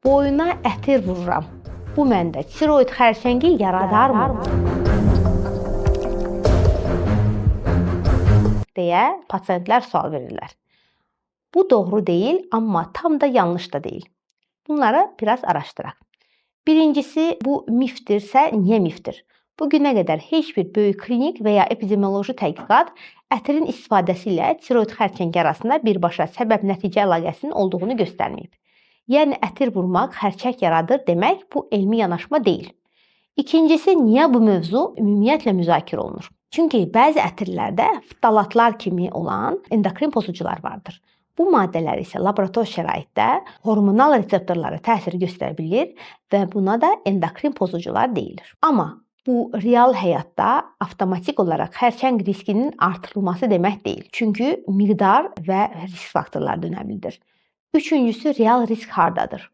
Boyuna ətir vururam. Bu məndə tiroid xərçəngi yaradarmı? Deyə pasientlər sual verirlər. Bu doğru deyil, amma tam da yanlış da deyil. Bunları biraz araşdıraq. Birincisi, bu mifdirsə, niyə mifdir? Bu günə qədər heç bir böyük klinik və ya epidemioloji tədqiqat ətirin istifadəsi ilə tiroid xərçəngi arasında birbaşa səbəb-nəticə əlaqəsinin olduğunu göstərməyib. Yəni ətir vurmaq xərçəng yaradır demək bu elmi yanaşma deyil. İkincisi, niyə bu mövzu ümumiyyətlə müzakirə olunur? Çünki bəzi ətirlərdə ftalatlar kimi olan endokrin pozucular vardır. Bu maddələr isə laborator şəraitdə hormonal reseptorlara təsir göstərə bilir və buna da endokrin pozucular deyilir. Amma bu real həyatda avtomatik olaraq xərçəng riskinin artırılması demək deyil. Çünki miqdar və risk faktorları da önəmlidir. Üçüncüsü, real risk hardadır?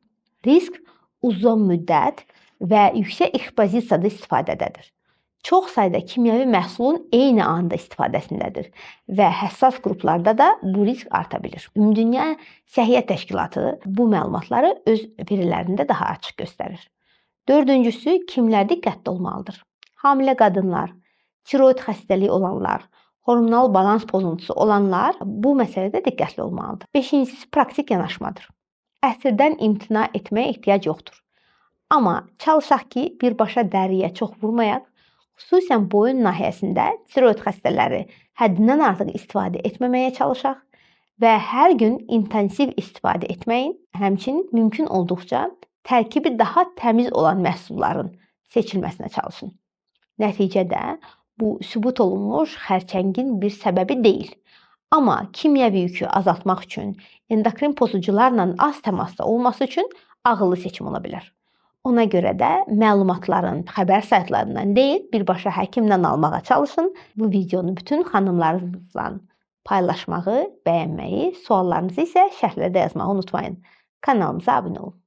Risk uzun müddət və yüksək ekspozisiyada istifadədədir. Çox sayda kimyəvi məhsulun eyni anda istifadəsindədir və həssas qruplarda da bu risk arta bilir. Ümumdünya Səhiyyə Təşkilatı bu məlumatları öz verilərində daha açıq göstərir. Dördüncüsü, kimlər diqqətli olmalıdır? Hamilə qadınlar, tiroid xəstəliyi olanlar, hormonal balans pozuntusu olanlar bu məsələdə diqqətli olmalıdır. Beşincisi, praktik yanaşmadır. Ətirdən imtina etməyə ehtiyac yoxdur. Amma çalışaq ki, birbaşa dəriyə çox vurmayaq, xüsusən boyun nahiyəsində tiroid xəstələri həddindən artıq istifadə etməməyə çalışaq və hər gün intensiv istifadə etməyin, həmçinin mümkün olduqca tərkibi daha təmiz olan məhsulların seçilməsinə çalışın. Nəticədə bu sübut olunmuş xərçəngin bir səbəbi deyil. Amma kimyəvi yükü azaltmaq üçün, endokrin pozucularla az təmasda olması üçün ağıllı seçim ola bilər. Ona görə də məlumatların xəbər saytlarından deyil, birbaşa həkimdən almağa çalışın. Bu videonu bütün xanımlarınızla paylaşmağı, bəyənməyi, suallarınızı isə şərhlərdə yazmağı unutmayın. Kanalımıza abunə olun.